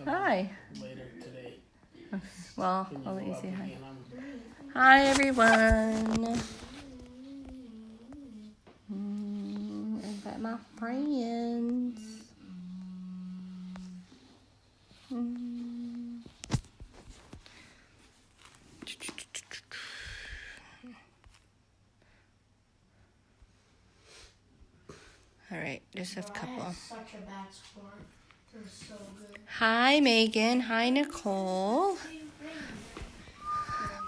Hi. Later today. Well, I'll let you say hi. Hi, everyone. Invite my friends. All right, just a couple. Such a bad sport. They're so good. Hi, Megan. Hi, Nicole.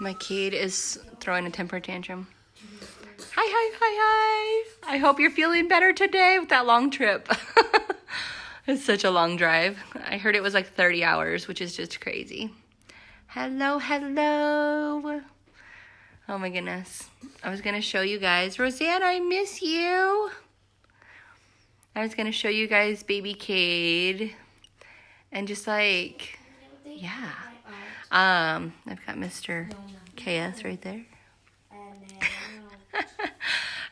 My kid is throwing a temper tantrum. Hi. I hope you're feeling better today with that long trip. It's such a long drive. I heard it was like 30 hours, which is just crazy. Hello. Oh my goodness. I was going to show you guys. Roseanne, I miss you. I was going to show you guys baby Cade. And just like, yeah. I've got Mr. KS right there.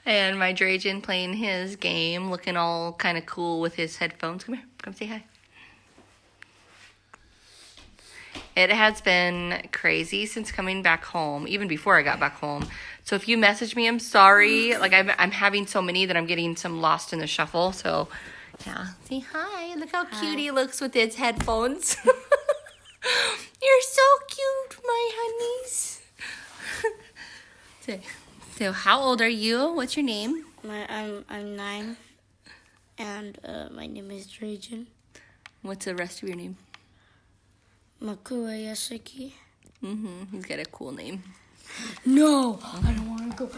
And my Drajan playing his game, looking all kind of cool with his headphones. Come here, come say hi. It has been crazy since coming back home, even before I got back home. So if you message me, I'm sorry. Like I'm having so many that I'm getting some lost in the shuffle. So yeah, say hi. Look how cute he looks with his headphones. You're so cute, my honeys. So how old are you? What's your name? I'm 9, and my name is Drajan. What's the rest of your name? Makua Yasuki. He's got a cool name. No, I don't want to go.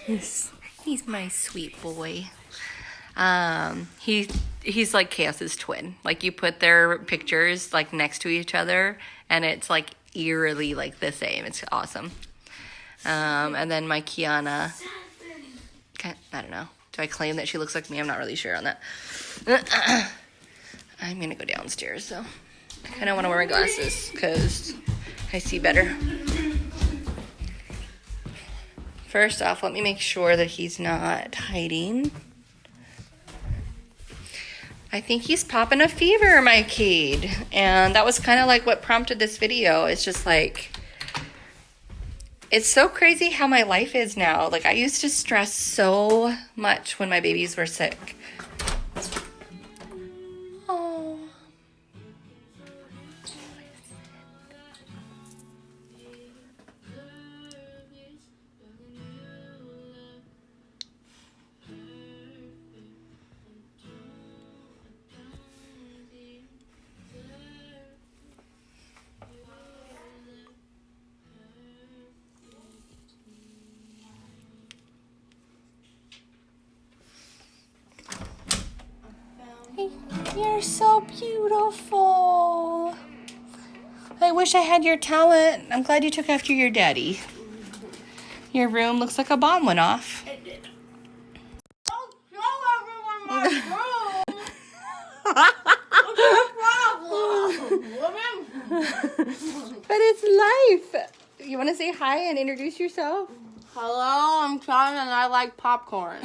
Yes. He's my sweet boy. He's like Chaos's twin. Like you put their pictures like next to each other, and it's like eerily like the same. It's awesome. And then my Kiana, I don't know. Do I claim that she looks like me? I'm not really sure on that. I'm going to go downstairs, so I kind of want to wear my glasses because I see better. First off, let me make sure that he's not hiding. I think he's popping a fever, my kid. And that was kind of like what prompted this video. It's just like, it's so crazy how my life is now. Like I used to stress so much when my babies were sick. Oh. You're so beautiful. I wish I had your talent. I'm glad you took after your daddy. Your room looks like a bomb went off. It did. Don't show everyone my room. What's your problem? But it's life. You want to say hi and introduce yourself? Hello, I'm Sean and I like popcorn.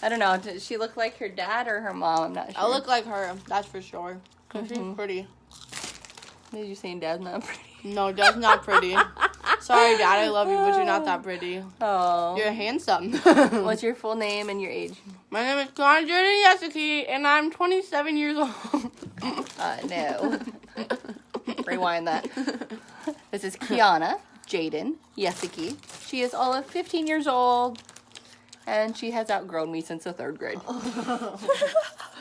I don't know. Does she look like her dad or her mom? I'm not sure. I look like her, that's for sure. Cause she's pretty. Did you say dad's not pretty? No, Dad's not pretty. Sorry, Dad, I love you, but you're not that pretty. Oh. You're handsome. What's your full name and your age? My name is Conjuri Yasuki, and I'm 27 years old. No. Rewind that. This is Kiana Jaden Yasuki. She is all of 15 years old, and she has outgrown me since the 3rd grade.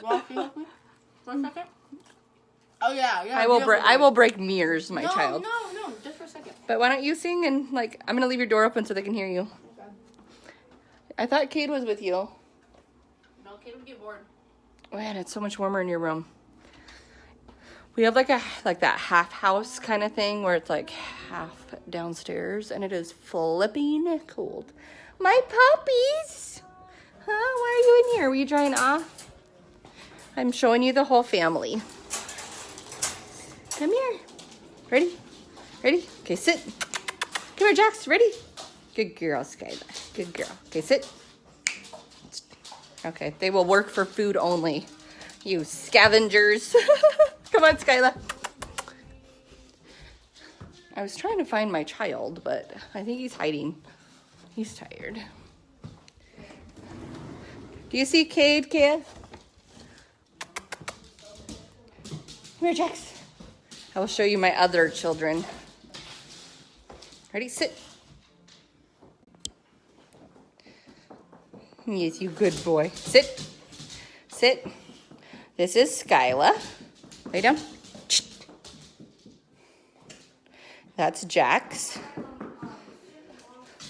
Walk with me for a second. Oh yeah. I will break mirrors, my child. No, just for a second. But why don't you sing and like I'm gonna leave your door open so they can hear you. Okay. I thought Cade was with you. No, kid would get bored. Man, it's so much warmer in your room. We have like that half house kind of thing where it's like half downstairs and it is flipping cold. My puppies! Huh? Why are you in here? Were you drying off? I'm showing you the whole family. Come here. Ready? Okay, sit. Come here, Jax. Ready? Good girl, Skylar. Good girl. Okay, sit. Okay, they will work for food only. You scavengers. Come on, Skyla. I was trying to find my child, but I think he's hiding. He's tired. Do you see Cade, kid? Come here, Jax. I will show you my other children. Ready, sit. Yes, you good boy. Sit. Sit. This is Skyla. Lay down. That's Jax.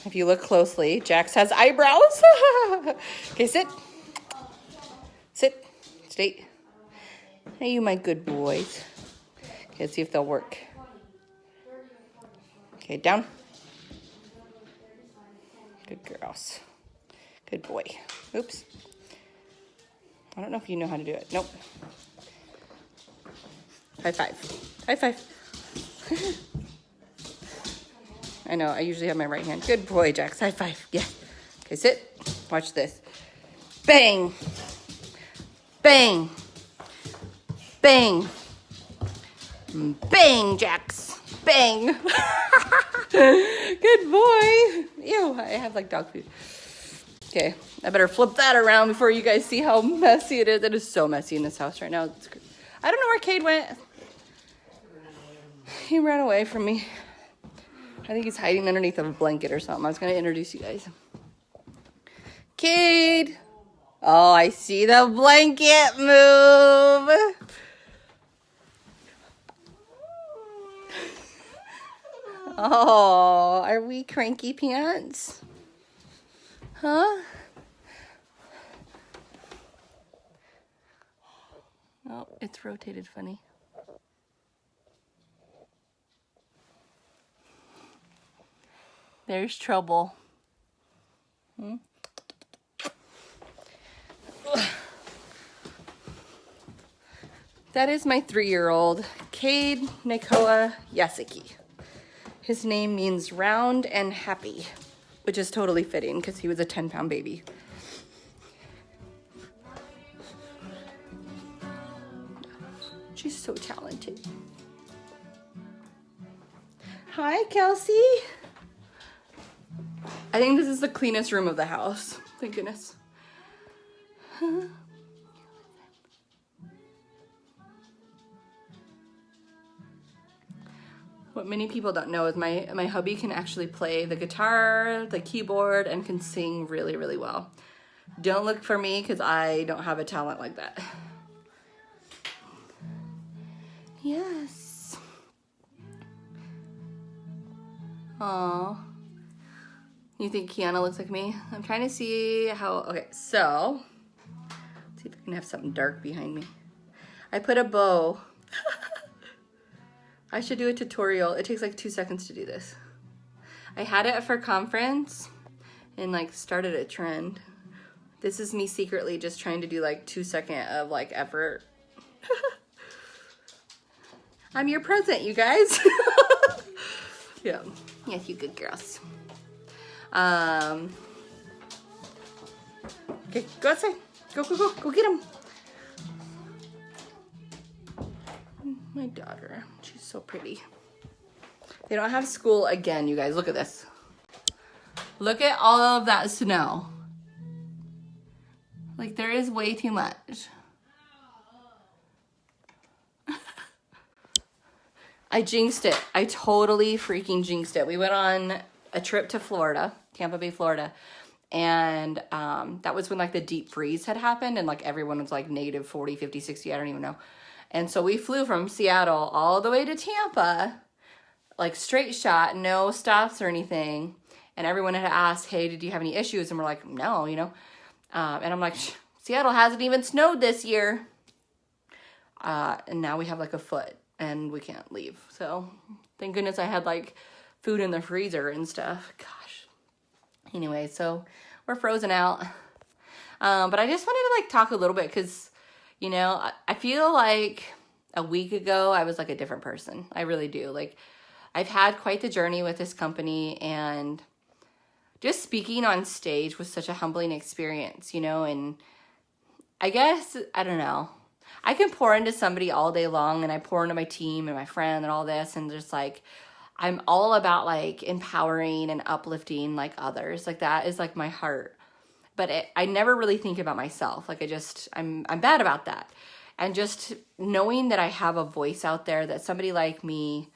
If you look closely, Jax has eyebrows. Okay, sit. Sit. Straight. Hey, you my good boys. Okay, let's see if they'll work. Okay, down. Good girls. Good boy. Oops. I don't know if you know how to do it. Nope. High five. High five. I know, I usually have my right hand. Good boy, Jax. High five. Yeah. Okay, sit. Watch this. Bang. Bang. Bang. Bang, Jax. Bang. Good boy. Ew, I have like dog food. Okay, I better flip that around before you guys see how messy it is. It is so messy in this house right now. I don't know where Cade went. He ran away from me. I think he's hiding underneath a blanket or something. I was going to introduce you guys. Cade. Oh, I see the blanket move. Oh, are we cranky pants? Huh? Oh, it's rotated funny. There's trouble. That is my 3-year-old, Cade Nakoa Yasuki. His name means round and happy, which is totally fitting because he was a 10-pound baby. She's so talented. Hi, Kelsey. I think this is the cleanest room of the house. Thank goodness. What many people don't know is my hubby can actually play the guitar, the keyboard, and can sing really, really well. Don't look for me because I don't have a talent like that. Yes. Aww. You think Kiana looks like me? I'm trying to see how, okay, so, let's see if I can have something dark behind me. I put a bow. I should do a tutorial. It takes like 2 seconds to do this. I had it for conference and like started a trend. This is me secretly just trying to do like 2 seconds of like effort. I'm your present, you guys. Yeah. Yes, you good girls. Okay, go outside. Go, go, go. Go get him. My daughter. She's so pretty. They don't have school again, you guys. Look at this. Look at all of that snow. Like, there is way too much. I jinxed it. I totally freaking jinxed it. We went on a trip to Florida, Tampa Bay, Florida. And that was when like the deep freeze had happened and like everyone was like negative 40, 50, 60, I don't even know. And so we flew from Seattle all the way to Tampa, like straight shot, no stops or anything. And everyone had asked, hey, did you have any issues? And we're like, no, you know. And I'm like, Seattle hasn't even snowed this year. And now we have like a foot and we can't leave. So thank goodness I had like food in the freezer and stuff. Gosh. Anyway, so we're frozen out. But I just wanted to like talk a little bit because, you know, I feel like a week ago I was like a different person. I really do. Like, I've had quite the journey with this company, and just speaking on stage was such a humbling experience, you know, and I guess, I don't know. I can pour into somebody all day long, and I pour into my team and my friend and all this, and just like, I'm all about like empowering and uplifting like others. Like that is like my heart. But I never really think about myself. Like I'm bad about that. And just knowing that I have a voice out there, that somebody like me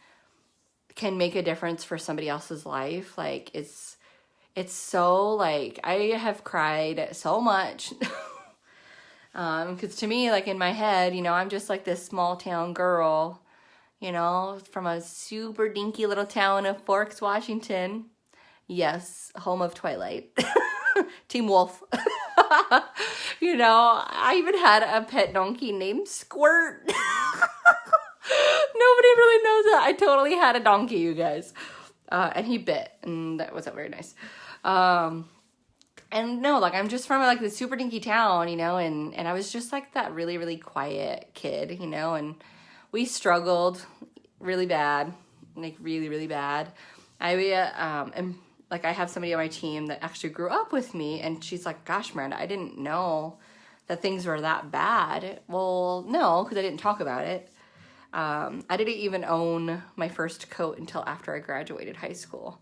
can make a difference for somebody else's life, like it's so like, I have cried so much. Because to me, like in my head, I'm just like this small town girl, from a super dinky little town of Forks, Washington. Yes, home of Twilight. Team Wolf. I even had a pet donkey named Squirt. Nobody really knows that. I totally had a donkey, you guys. And he bit, and that wasn't very nice. And no, like I'm just from like the super dinky town, and I was just like that really, really quiet kid, and we struggled really bad, like really, really bad. am like, I have somebody on my team that actually grew up with me, and she's like, gosh, Miranda, I didn't know that things were that bad. Well, no, because I didn't talk about it. I didn't even own my first coat until after I graduated high school.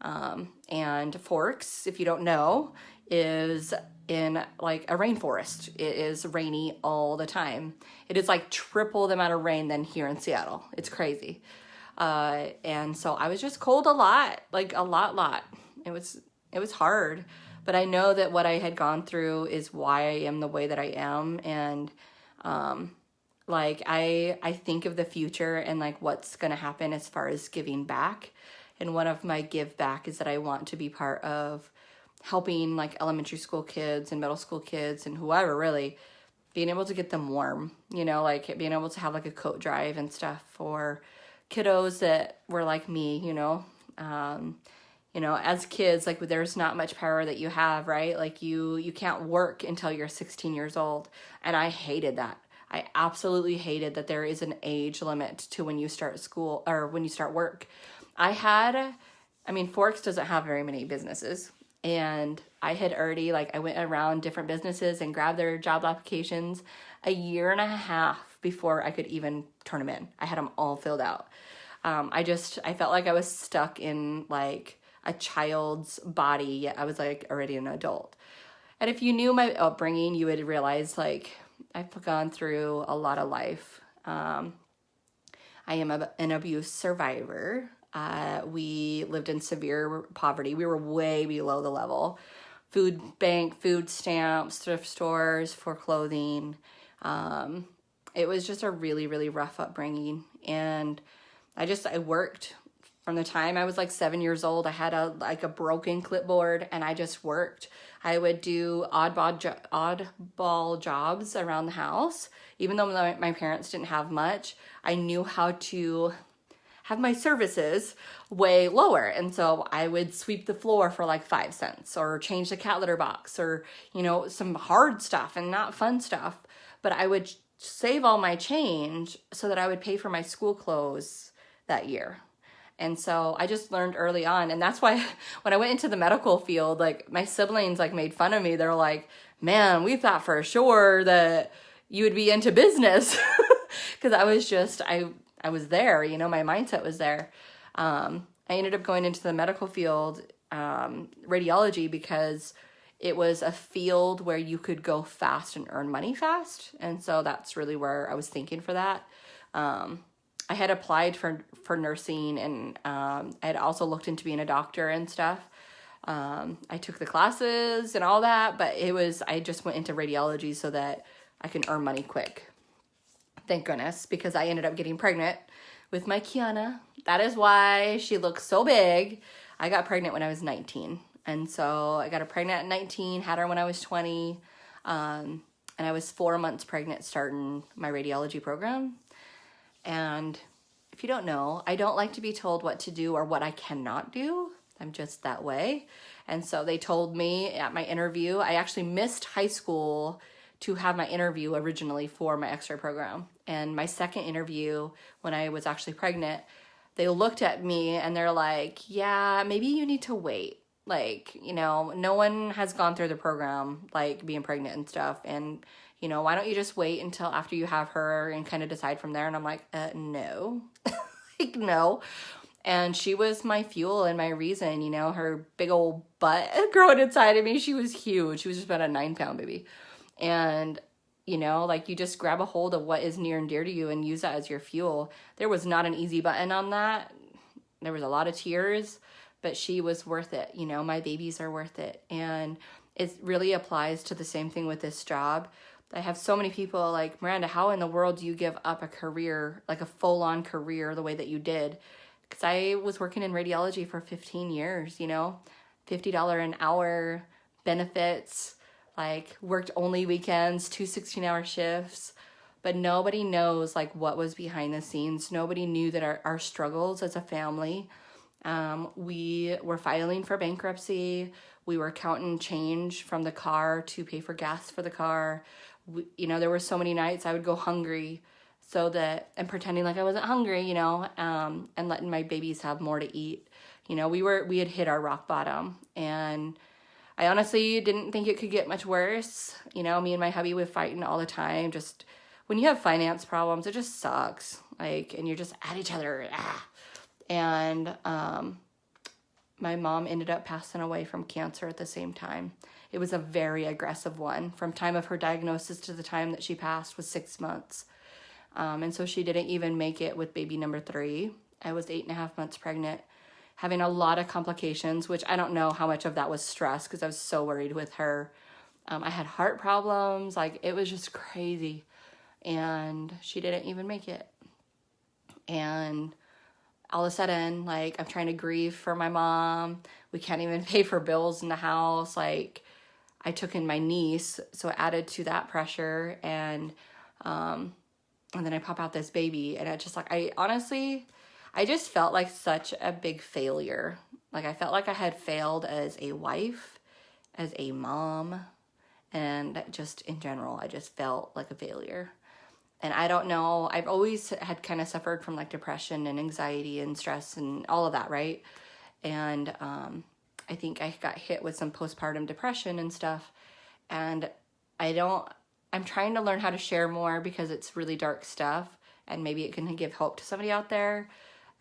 And Forks, if you don't know, is in like a rainforest. It is rainy all the time. It is like triple the amount of rain than here in Seattle. It's crazy. And so I was just cold a lot, like a lot. It was hard, but I know that what I had gone through is why I am the way that I am. And, like I think of the future and like what's going to happen as far as giving back. And one of my give back is that I want to be part of helping like elementary school kids and middle school kids and whoever, really being able to get them warm, like being able to have like a coat drive and stuff for kiddos that were like me, as kids, like there's not much power that you have, right? Like you can't work until you're 16 years old. And I hated that. I absolutely hated that there is an age limit to when you start school or when you start work. Forks doesn't have very many businesses. And I had already, I went around different businesses and grabbed their job applications a year and a half before I could even turn them in. I had them all filled out. I felt like I was stuck in like a child's body, yet I was like already an adult. And if you knew my upbringing, you would realize like I've gone through a lot of life. I am an abuse survivor. We lived in severe poverty. We were way below the level. Food bank, food stamps, thrift stores for clothing. It was just a really, really rough upbringing. And I worked from the time I was like 7 years old. I had a broken clipboard and I just worked. I would do oddball jobs around the house. Even though my parents didn't have much, I knew how to have my services way lower. And so I would sweep the floor for like 5 cents or change the cat litter box or, some hard stuff and not fun stuff. But I would save all my change so that I would pay for my school clothes that year. And so I just learned early on. And that's why when I went into the medical field, like my siblings like made fun of me. They're like, man, we thought for sure that you would be into business. Because I was there, my mindset was there. I ended up going into the medical field, radiology, because it was a field where you could go fast and earn money fast. And so that's really where I was thinking for that. I had applied for nursing, and I had also looked into being a doctor and stuff. I took the classes and all that, but I just went into radiology so that I can earn money quick. Thank goodness, because I ended up getting pregnant with my Kiana. That is why she looks so big. I got pregnant when I was 19. And so I got her pregnant at 19, had her when I was 20. And I was 4 months pregnant starting my radiology program. And if you don't know, I don't like to be told what to do or what I cannot do. I'm just that way. And so they told me at my interview, I actually missed high school to have my interview originally for my X-ray program. And my second interview, when I was actually pregnant, they looked at me and they're like, yeah, maybe you need to wait. Like, no one has gone through the program, like being pregnant and stuff. And, You know, why don't you just wait until after you have her and kind of decide from there? And I'm like, no, like, no. And she was my fuel and my reason, you know, her big old butt growing inside of me. She was huge. She was just about a 9-pound baby. And, you know, like, you just grab a hold of what is near and dear to you and use that as your fuel. There was not an easy button on that. There was a lot of tears, but she was worth it. You know, my babies are worth it. And it really applies to the same thing with this job. I have so many people like, Miranda, how in the world do you give up a career, like a full-on career the way that you did? Because I was working in radiology for 15 years, you know, $50 an hour, benefits, like worked only weekends, 2 16-hour shifts. But nobody knows like what was behind the scenes. Nobody knew that our struggles as a family. We were filing for bankruptcy. We were counting change from the car to pay for gas for the car. You know, there were so many nights I would go hungry and pretending like I wasn't hungry, you know, and letting my babies have more to eat. You know, we had hit our rock bottom, and I honestly didn't think it could get much worse. You know, me and my hubby were fighting all the time. Just when you have finance problems, it just sucks. Like, and you're just at each other. And my mom ended up passing away from cancer at the same time. It was a very aggressive one. From time of her diagnosis to the time that she passed was 6 months. And so she didn't even make it with baby number 3. I was 8.5 months pregnant, having a lot of complications, which I don't know how much of that was stress because I was so worried with her. I had heart problems. Like, it was just crazy. And she didn't even make it. And all of a sudden, like, I'm trying to grieve for my mom. We can't even pay for bills in the house. Like, I took in my niece, so it added to that pressure. And then I pop out this baby, and it just like, I just felt like such a big failure. Like, I felt like I had failed as a wife, as a mom, and just in general, I just felt like a failure. And I don't know, I've always had kind of suffered from like depression and anxiety and stress and all of that, right? And I think I got hit with some postpartum depression and stuff. And I'm trying to learn how to share more because it's really dark stuff, and maybe it can give hope to somebody out there.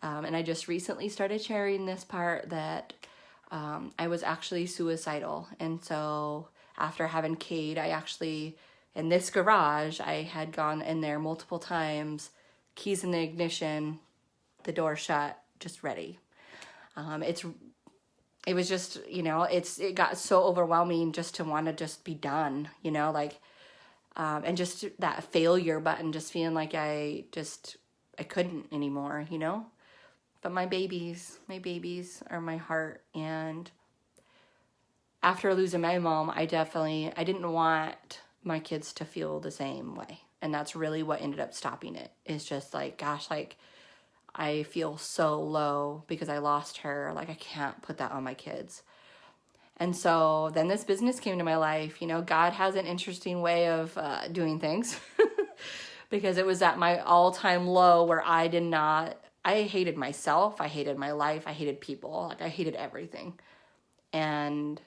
And I just recently started sharing this part that I was actually suicidal. And so after having Cade, I actually, in this garage, I had gone in there multiple times, keys in the ignition, the door shut, just ready. It was just, you know, it got so overwhelming just to want to just be done, you know, like, and just that failure button, just feeling like I couldn't anymore, you know. But my babies are my heart. And after losing my mom, I didn't want my kids to feel the same way. And that's really what ended up stopping it. It's just like, gosh, like, I feel so low because I lost her. Like, I can't put that on my kids. And so then this business came to my life. You know, God has an interesting way of doing things because it was at my all-time low where I hated myself. I hated my life. I hated people. Like, I hated everything. And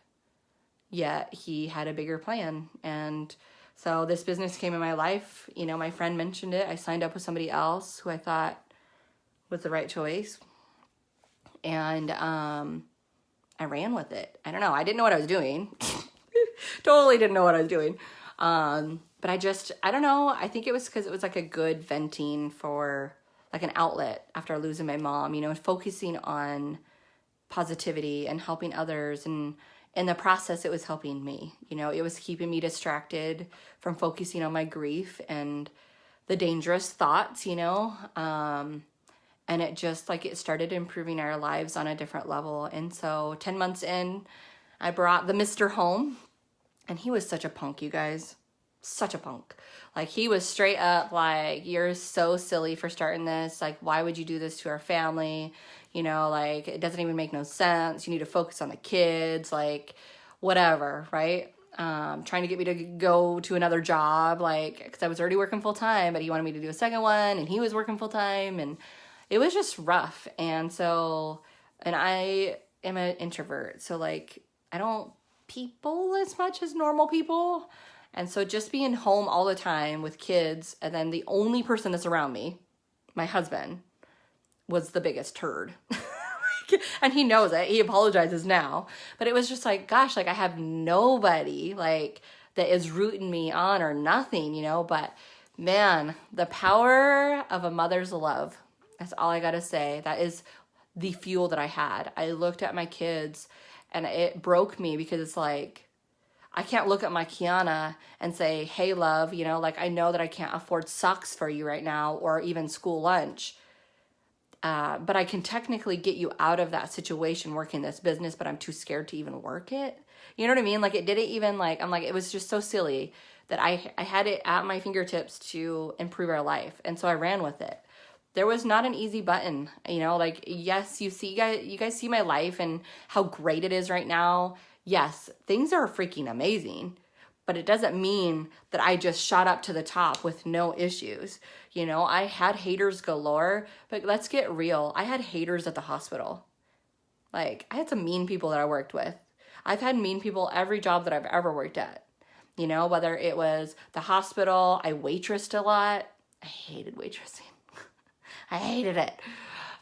yet he had a bigger plan. And so this business came in my life. You know, my friend mentioned it. I signed up with somebody else who I thought was the right choice. And I ran with it. I don't know. I didn't know what I was doing. Totally didn't know what I was doing. But I don't know. I think it was because it was like a good venting for like an outlet after losing my mom, you know, focusing on positivity and helping others. And in the process, it was helping me. You know, it was keeping me distracted from focusing on my grief and the dangerous thoughts, you know. And it just, like, it started improving our lives on a different level. And so 10 months in, I brought the Mr. home. And he was such a punk, you guys. Such a punk. Like, he was straight up like, you're so silly for starting this. Like, why would you do this to our family? You know, like, it doesn't even make no sense. You need to focus on the kids. Like, whatever, right? Trying to get me to go to another job. Like, because I was already working full time. But he wanted me to do a second one. And he was working full time. And it was just rough. And I am an introvert. So, like, I don't people as much as normal people. And so just being home all the time with kids, and then the only person that's around me, my husband, was the biggest turd. And he knows it. He apologizes now. But it was just like, gosh, like I have nobody like that is rooting me on or nothing, But man, the power of a mother's love. That's all I got to say. That is the fuel that I had. I looked at my kids and it broke me because it's like, I can't look at my Kiana and say, hey, love, like I know that I can't afford socks for you right now or even school lunch. But I can technically get you out of that situation working this business, but I'm too scared to even work it. You know what I mean? Like it didn't even I'm like, it was just so silly that I had it at my fingertips to improve our life. And so I ran with it. There was not an easy button, like, yes, you guys see my life and how great it is right now. Yes, things are freaking amazing, but it doesn't mean that I just shot up to the top with no issues. I had haters galore, but let's get real. I had haters at the hospital. Like, I had some mean people that I worked with. I've had mean people every job that I've ever worked at. Whether it was the hospital, I waitressed a lot. I hated waitressing. I hated it.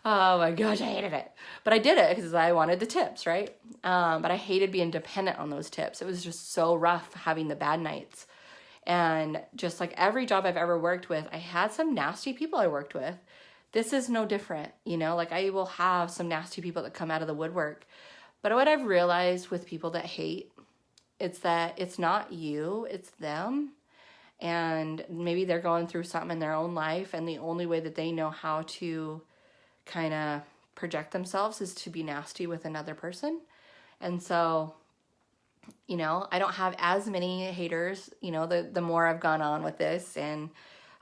Oh my gosh, I hated it. But I did it because I wanted the tips, right? But I hated being dependent on those tips. It was just so rough having the bad nights. And just like every job I've ever worked with, I had some nasty people I worked with. This is no different, like I will have some nasty people that come out of the woodwork. But what I've realized with people that hate, it's that it's not you, it's them. And maybe they're going through something in their own life, and the only way that they know how to kind of project themselves is to be nasty with another person. And so, I don't have as many haters, the more I've gone on with this. And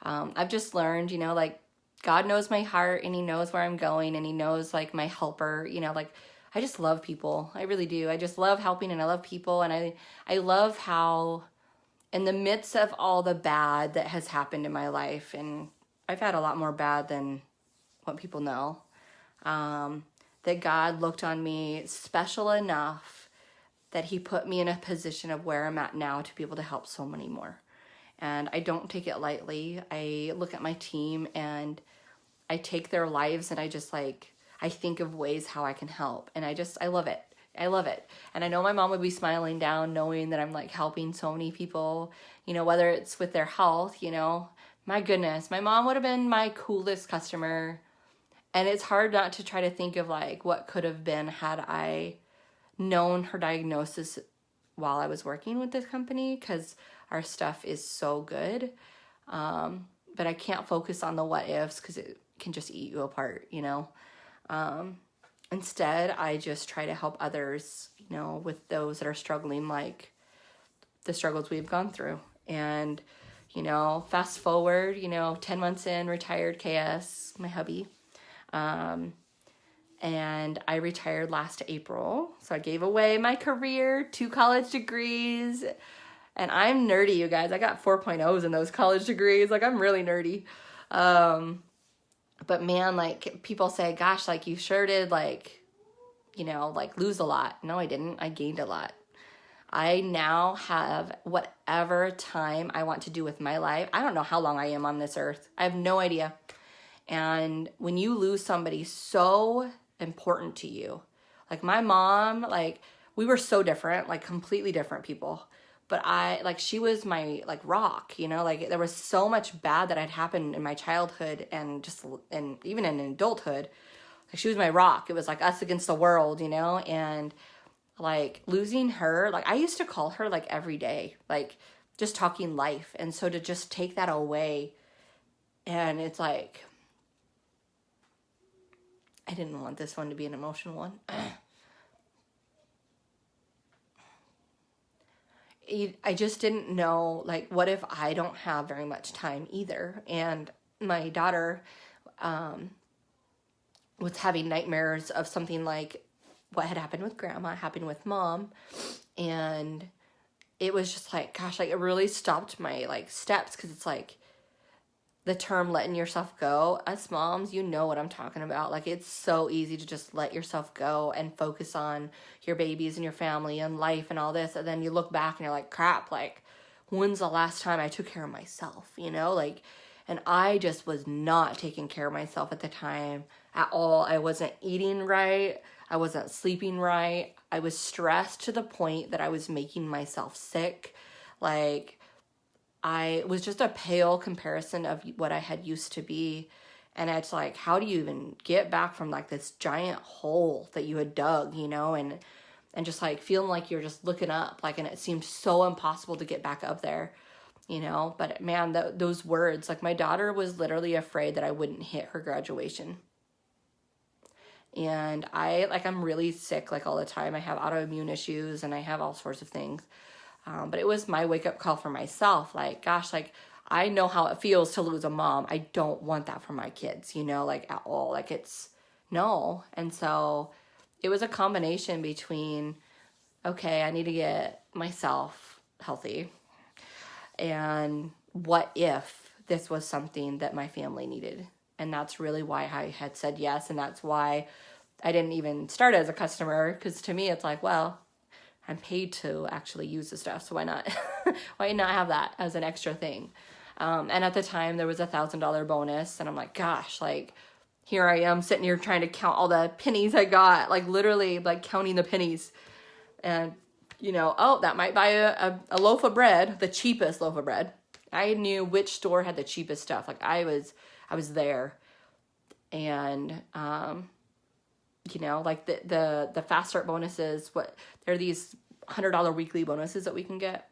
I've just learned, like God knows my heart and he knows where I'm going and he knows like my helper, like I just love people. I really do. I just love helping and I love people. And I love how in the midst of all the bad that has happened in my life, and I've had a lot more bad than what people know, that God looked on me special enough that he put me in a position of where I'm at now to be able to help so many more. And I don't take it lightly. I look at my team and I take their lives and I just I think of ways how I can help. And I love it. I love it. And I know my mom would be smiling down knowing that I'm helping so many people, whether it's with their health, my goodness, my mom would have been my coolest customer. And it's hard not to try to think of what could have been had I known her diagnosis while I was working with this company, because our stuff is so good. But I can't focus on the what ifs because it can just eat you apart, Instead, I just try to help others, with those that are struggling like the struggles we've gone through. And, fast forward, 10 months in, retired KS, my hubby. And I retired last April. So I gave away my career, 2 college degrees. And I'm nerdy, you guys. I got 4.0s in those college degrees. I'm really nerdy. But man, people say, gosh, you sure did lose a lot. No, I didn't. I gained a lot. I now have whatever time I want to do with my life. I don't know how long I am on this earth. I have no idea. And when you lose somebody so important to you, my mom, we were so different, completely different people. But she was my rock, there was so much bad that had happened in my childhood and even in adulthood. She was my rock. It was us against the world, and losing her, I used to call her every day, just talking life. And so to just take that away, and it's I didn't want this one to be an emotional one. I just didn't know, what if I don't have very much time either? And my daughter was having nightmares of something like what had happened with grandma, happened with mom. And it was just gosh, it really stopped my, steps, because it's the term letting yourself go. Us moms, you know what I'm talking about. It's so easy to just let yourself go and focus on your babies and your family and life and all this. And then you look back and you're crap, when's the last time I took care of myself, you know? Like, and I just was not taking care of myself at the time at all. I wasn't eating right. I wasn't sleeping right. I was stressed to the point that I was making myself sick. Like, I was just a pale comparison of what I had used to be. And it's like, how do you even get back from like this giant hole that you had dug, you know, and just like feeling like you're just looking up, like, and it seemed so impossible to get back up there, you know. But man, those words, like, my daughter was literally afraid that I wouldn't hit her graduation. And I'm really sick, like, all the time. I have autoimmune issues and I have all sorts of things. But it was my wake up call for myself. Like, gosh, like, I know how it feels to lose a mom. I don't want that for my kids, you know, like, at all. Like, it's no. And so it was a combination between, okay, I need to get myself healthy. And what if this was something that my family needed? And that's really why I had said yes. And that's why I didn't even start as a customer. Because to me, it's like, well, I'm paid to actually use the stuff. So why not? Why not have that as an extra thing? And at the time there was $1,000 bonus, and I'm like, gosh, like, here I am sitting here trying to count all the pennies I got, like, literally, like, counting the pennies. And, you know, oh, that might buy a loaf of bread, the cheapest loaf of bread. I knew which store had the cheapest stuff. Like, I was there. And, you know, like, the fast start bonuses, they're these $100 weekly bonuses that we can get.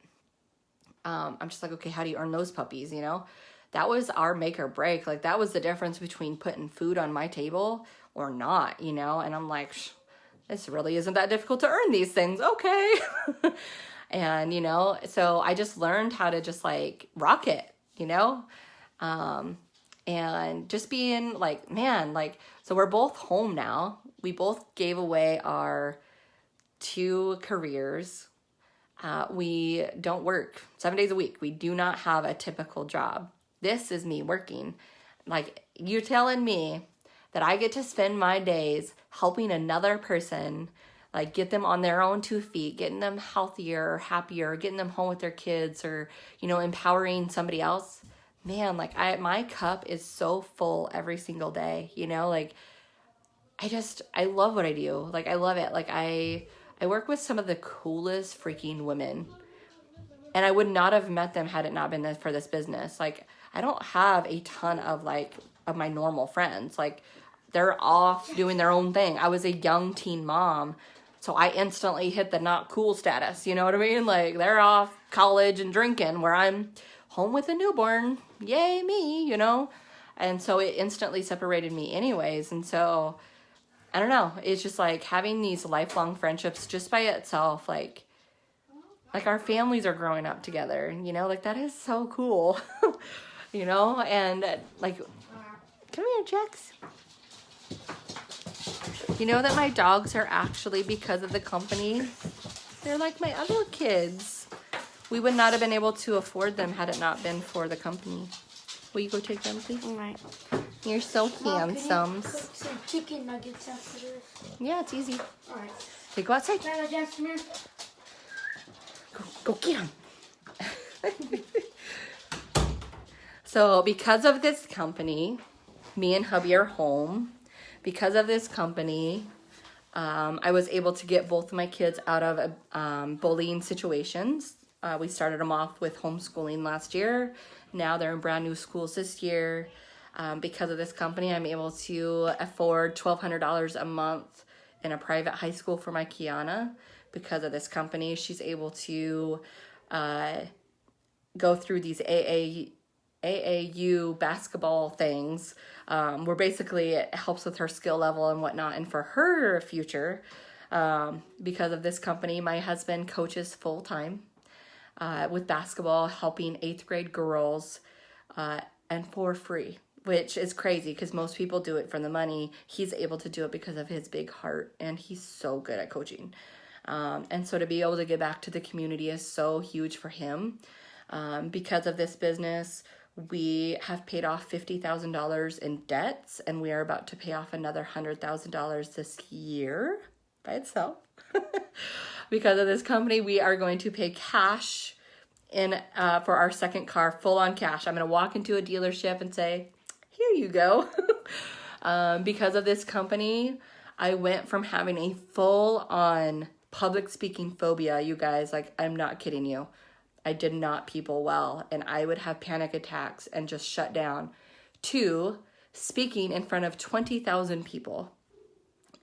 I'm just like, okay, how do you earn those puppies, you know? That was our make or break. Like, that was the difference between putting food on my table or not, you know? And I'm like, this really isn't that difficult to earn these things. Okay. And, you know, so I just learned how to just, like, rock it, you know? And just being like, man, like, so we're both home now. We both gave away our 2 careers. We don't work 7 days a week. We do not have a typical job. This is me working. Like, you're telling me that I get to spend my days helping another person, like, get them on their own 2 feet, getting them healthier, happier, getting them home with their kids, or, you know, empowering somebody else. Man, like, my cup is so full every single day, you know, like, I love what I do. Like, I love it. Like, I work with some of the coolest freaking women, and I would not have met them had it not been for this business. Like, I don't have a ton of, like, of my normal friends. Like, they're off doing their own thing. I was a young teen mom, so I instantly hit the not cool status. You know what I mean? Like, they're off college and drinking, where I'm home with a newborn. Yay, me, you know? And so it instantly separated me anyways. And so, I don't know. It's just like having these lifelong friendships just by itself, like our families are growing up together, you know, like, that is so cool, you know, and like, come here, Jax. You know that my dogs are actually, because of the company, they're like my other kids. We would not have been able to afford them had it not been for the company. Will you go take them, please? All right. You're so handsome. Cook some chicken nuggets after this. Yeah, it's easy. All right. Okay, go outside. Now, Jackson, here. Go get him. So because of this company, me and hubby are home. Because of this company, I was able to get both of my kids out of bullying situations. We started them off with homeschooling last year. Now they're in brand new schools this year. Because of this company, I'm able to afford $1,200 a month in a private high school for my Kiana. Because of this company, she's able to go through these AAU basketball things, where basically it helps with her skill level and whatnot. And for her future, because of this company, my husband coaches full-time with basketball, helping 8th grade girls, and for free, which is crazy because most people do it for the money. He's able to do it because of his big heart, and he's so good at coaching. And so to be able to give back to the community is so huge for him. Because of this business, we have paid off $50,000 in debts, and we are about to pay off another $100,000 this year by itself. Because of this company, we are going to pay cash in for our second car, full on cash. I'm going to walk into a dealership and say, here you go. Because of this company, I went from having a full on public speaking phobia, you guys, like I'm not kidding you. I did not people well, and I would have panic attacks and just shut down, to speaking in front of 20,000 people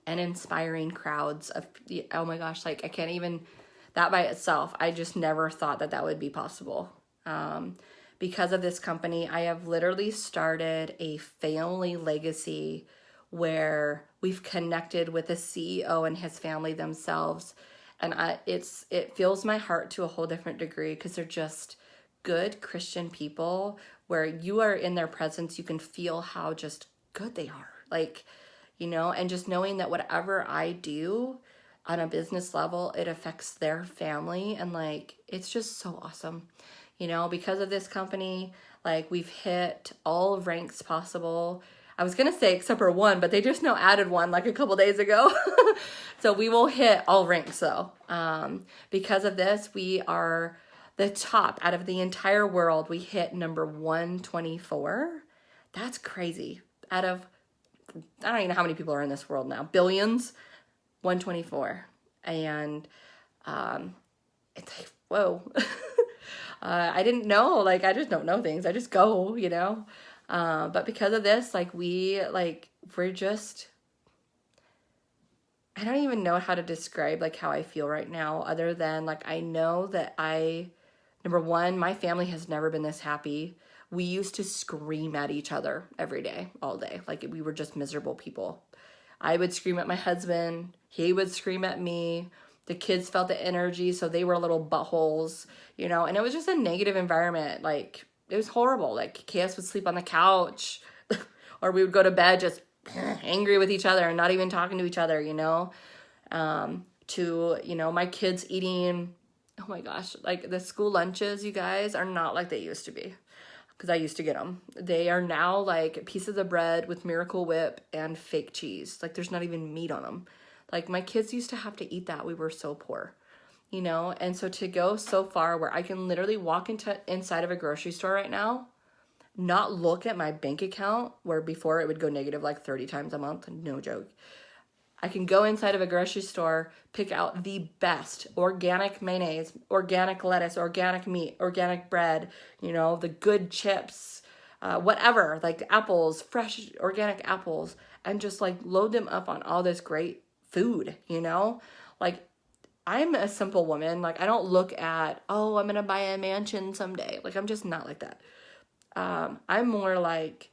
and inspiring crowds of, oh my gosh, like I can't even, that by itself, I just never thought that that would be possible. Because of this company, I have literally started a family legacy where we've connected with the CEO and his family themselves. And it fills my heart to a whole different degree, because they're just good Christian people where you are in their presence, you can feel how just good they are. Like, you know, and just knowing that whatever I do on a business level, it affects their family. And like, it's just so awesome. You know, because of this company, like we've hit all ranks possible. I was going to say except for one, but they just now added one like a couple days ago. So we will hit all ranks though. Because of this, we are the top out of the entire world. We hit number 124. That's crazy. Out of, I don't even know how many people are in this world now. Billions, 124. And it's like, whoa. I didn't know, like, I just don't know things. I just go, you know? But because of this, like, we're just, I don't even know how to describe, like, how I feel right now, other than, like, I know that number one, my family has never been this happy. We used to scream at each other every day, all day. Like, we were just miserable people. I would scream at my husband. He would scream at me. The kids felt the energy, so they were little buttholes, you know, and it was just a negative environment. Like, it was horrible. Like, Chaos would sleep on the couch, or we would go to bed just angry with each other and not even talking to each other, you know, you know, my kids eating, oh my gosh, like the school lunches, you guys, are not like they used to be, because I used to get them. They are now like pieces of bread with Miracle Whip and fake cheese. Like, there's not even meat on them. Like, my kids used to have to eat that. We were so poor, you know? And so to go so far where I can literally walk inside of a grocery store right now, not look at my bank account, where before it would go negative like 30 times a month, no joke. I can go inside of a grocery store, pick out the best organic mayonnaise, organic lettuce, organic meat, organic bread, you know, the good chips, whatever, like apples, fresh organic apples, and just like load them up on all this great food, you know? Like, I'm a simple woman. Like, I don't look at, oh, I'm gonna buy a mansion someday. Like, I'm just not like that. I'm more like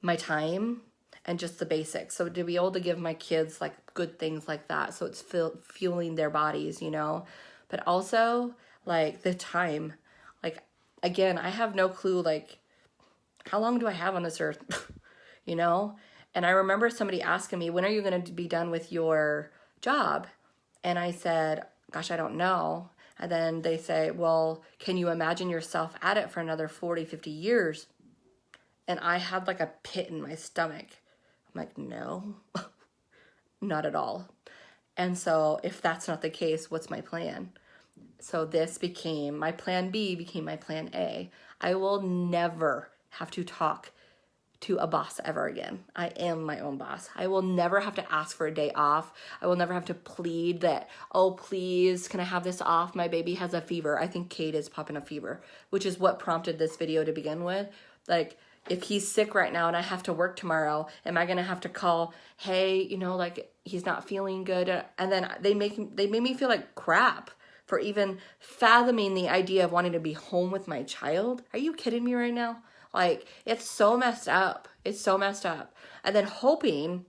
my time and just the basics. So to be able to give my kids like good things like that, so it's fueling their bodies, you know, but also like the time. Like, again, I have no clue, like, how long do I have on this earth? You know? And I remember somebody asking me, when are you going to be done with your job? And I said, gosh, I don't know. And then they say, well, can you imagine yourself at it for another 40, 50 years? And I had like a pit in my stomach. I'm like, no, not at all. And so if that's not the case, what's my plan? So this became, my plan B became my plan A. I will never have to talk to a boss ever again. I am my own boss. I will never have to ask for a day off. I will never have to plead that, oh, please, can I have this off? My baby has a fever. I think Kate is popping a fever, which is what prompted this video to begin with. Like, if he's sick right now and I have to work tomorrow, am I gonna have to call, hey, you know, like, he's not feeling good? And then they made me feel like crap for even fathoming the idea of wanting to be home with my child. Are you kidding me right now? Like, it's so messed up. It's so messed up. And then hoping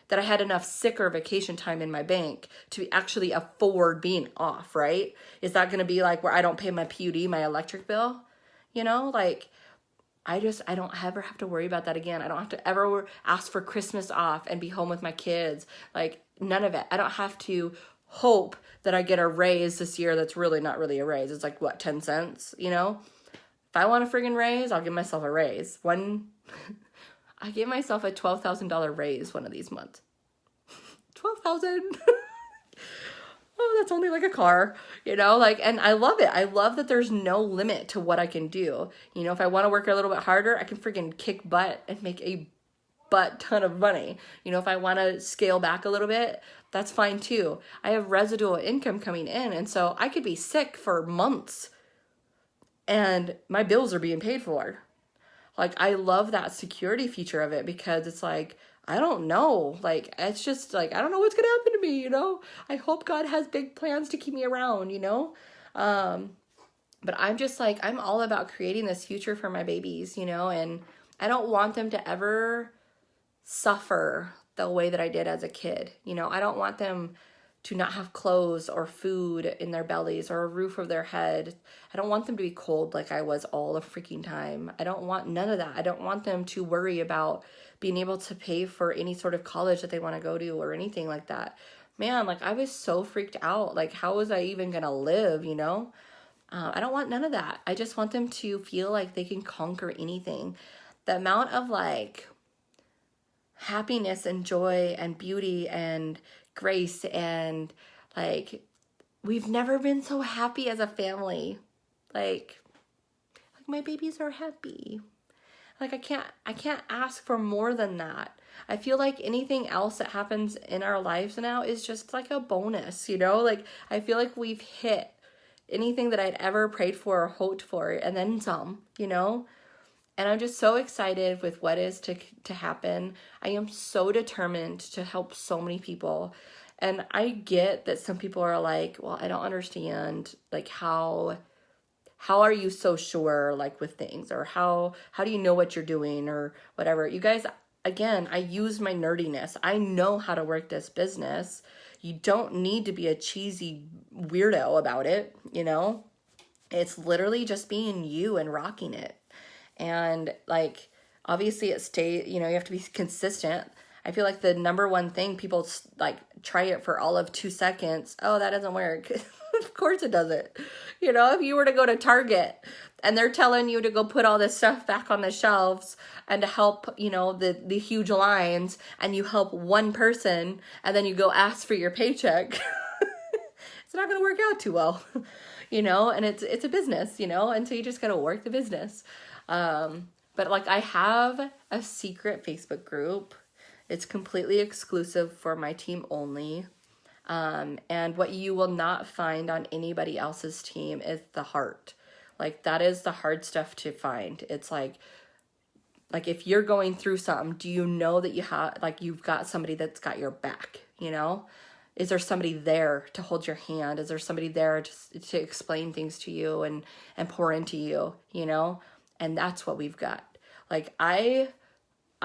that I had enough sick or vacation time in my bank to actually afford being off, right? Is that going to be like where I don't pay my PUD, my electric bill? You know, like, I don't ever have to worry about that again. I don't have to ever ask for Christmas off and be home with my kids. Like, none of it. I don't have to hope that I get a raise this year that's really not really a raise. It's like, what, 10 cents, you know? If I want a friggin' raise, I'll give myself a raise. I gave myself a $12,000 raise one of these months. $12,000. oh, that's only like a car, you know, like, and I love it. I love that there's no limit to what I can do. You know, if I want to work a little bit harder, I can freaking kick butt and make a butt ton of money. You know, if I want to scale back a little bit, that's fine too. I have residual income coming in. And so I could be sick for months and my bills are being paid for. Like, I love that security feature of it because it's like, I don't know. Like, it's just like, I don't know what's going to happen to me, you know? I hope God has big plans to keep me around, you know? But I'm just like, I'm all about creating this future for my babies, you know? And I don't want them to ever suffer the way that I did as a kid. You know, I don't want them to not have clothes or food in their bellies or a roof over their head. I don't want them to be cold like I was all the freaking time. I don't want none of that. I don't want them to worry about being able to pay for any sort of college that they want to go to or anything like that. Man, like I was so freaked out. Like, how was I even going to live, you know? I don't want none of that. I just want them to feel like they can conquer anything. The amount of like happiness and joy and beauty and grace and like we've never been so happy as a family. Like my babies are happy. Like I can't ask for more than that. I feel like anything else that happens in our lives now is just like a bonus, you know? Like I feel like we've hit anything that I'd ever prayed for or hoped for and then some, you know? And I'm just so excited with what is to happen. I am so determined to help so many people. And I get that some people are like, well, I don't understand, like, how are you so sure, like, with things? Or how do you know what you're doing or whatever? You guys, again, I use my nerdiness. I know how to work this business. You don't need to be a cheesy weirdo about it, you know? It's literally just being you and rocking it. And like, obviously you know, you have to be consistent. I feel like the number one thing people like try it for all of 2 seconds. Oh, that doesn't work. Of course it doesn't. You know, if you were to go to Target and they're telling you to go put all this stuff back on the shelves and to help, you know, the huge lines, and you help one person and then you go ask for your paycheck, it's not going to work out too well, you know, and it's a business, you know, and so you just got to work the business. But like I have a secret Facebook group. It's completely exclusive for my team only. And what you will not find on anybody else's team is the heart. Like that is the hard stuff to find. It's like if you're going through something, do you know that you've got somebody that's got your back, you know? Is there somebody there to hold your hand? Is there somebody there to explain things to you and pour into you, you know? And that's what we've got. Like I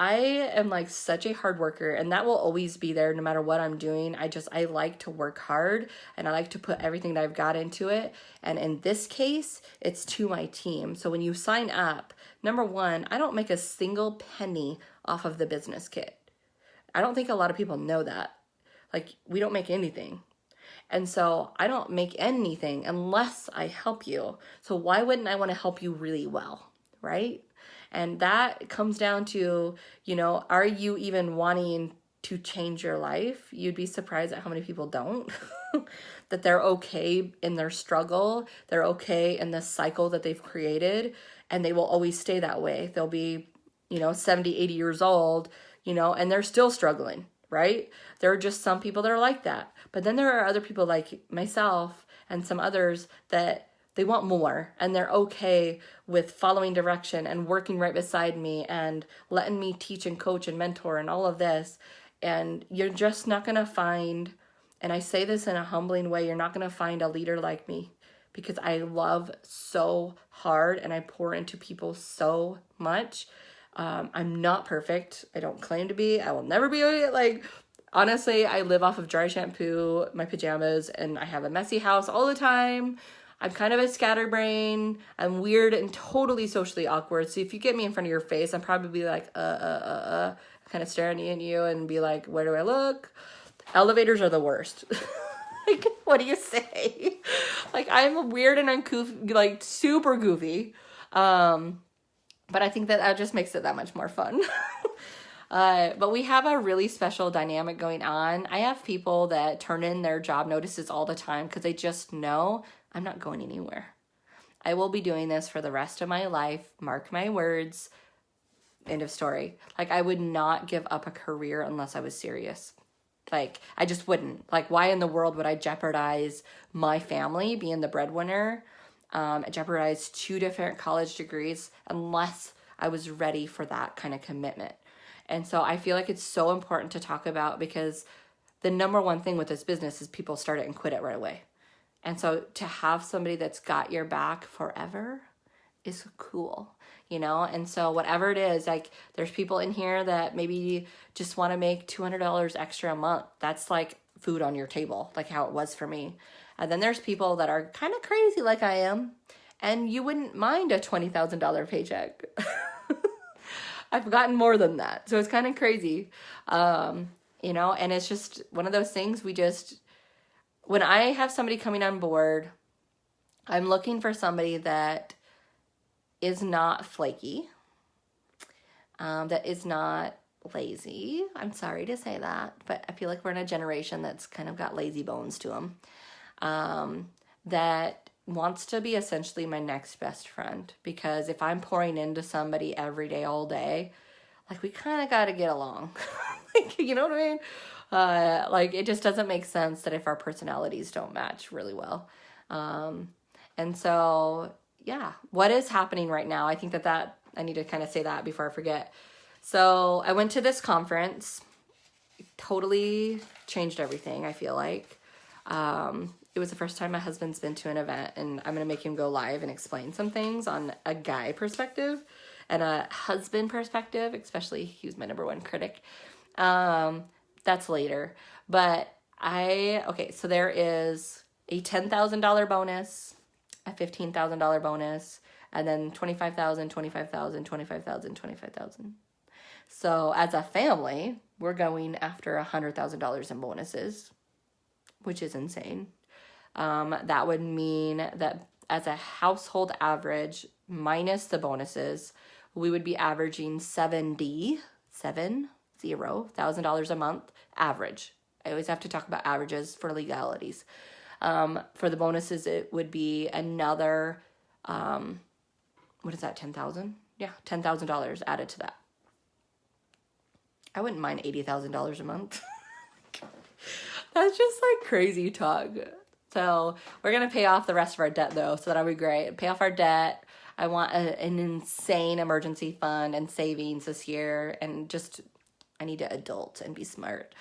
am like such a hard worker, and that will always be there no matter what I'm doing. I like to work hard and I like to put everything that I've got into it. And in this case, it's to my team. So when you sign up, number one, I don't make a single penny off of the business kit. I don't think a lot of people know that. Like we don't make anything. And so I don't make anything unless I help you. So why wouldn't I want to help you really well? Right? And that comes down to, you know, are you even wanting to change your life? You'd be surprised at how many people don't. That they're okay in their struggle. They're okay in the cycle that they've created. And they will always stay that way. They'll be, you know, 70, 80 years old, you know, and they're still struggling, right? There are just some people that are like that. But then there are other people like myself and some others that they want more, and they're okay with following direction and working right beside me and letting me teach and coach and mentor and all of this. And you're just not going to find, and I say this in a humbling way, you're not going to find a leader like me, because I love so hard and I pour into people so much. I'm not perfect. I don't claim to be. I will never be like, honestly, I live off of dry shampoo, my pajamas, and I have a messy house all the time. I'm kind of a scatterbrain. I'm weird and totally socially awkward. So if you get me in front of your face, I'm probably like, kind of staring at you and be like, where do I look? Elevators are the worst. Like, what do you say? Like, I'm weird and I'm goofy, like super goofy. But I think that just makes it that much more fun. But we have a really special dynamic going on. I have people that turn in their job notices all the time because they just know I'm not going anywhere. I will be doing this for the rest of my life. Mark my words. End of story. Like, I would not give up a career unless I was serious. Like, I just wouldn't. Like, why in the world would I jeopardize my family being the breadwinner? Jeopardize 2 different college degrees unless I was ready for that kind of commitment. And so I feel like it's so important to talk about, because the number one thing with this business is people start it and quit it right away. And so to have somebody that's got your back forever is cool, you know? And so whatever it is, like, there's people in here that maybe just want to make $200 extra a month. That's like food on your table, like how it was for me. And then there's people that are kind of crazy like I am, and you wouldn't mind a $20,000 paycheck. I've gotten more than that. So it's kind of crazy. You know, and it's just one of those things when I have somebody coming on board, I'm looking for somebody that is not flaky, that is not lazy. I'm sorry to say that, but I feel like we're in a generation that's kind of got lazy bones to them, that wants to be essentially my next best friend. Because if I'm pouring into somebody every day, all day, like, we kind of got to get along. Like, you know what I mean? Like, it just doesn't make sense that if our personalities don't match really well. And so, yeah, what is happening right now? I think that I need to kind of say that before I forget. So I went to this conference. It totally changed everything, I feel like. It was the first time my husband's been to an event, and I'm going to make him go live and explain some things on a guy perspective and a husband perspective, especially he was my number one critic. That's later. But so there is a $10,000 bonus, a $15,000 bonus, and then $25,000, $25,000, $25,000, $25,000. So as a family, we're going after $100,000 in bonuses, which is insane. That would mean that as a household average, minus the bonuses, we would be averaging $70,000 a month average. I always have to talk about averages for legalities. For the bonuses, it would be another, what is that, 10,000? Yeah, $10,000 added to that. I wouldn't mind $80,000 a month. That's just like crazy talk. So we're going to pay off the rest of our debt, though, so that'll be great. Pay off our debt. I want an insane emergency fund and savings this year, and just, I need to adult and be smart.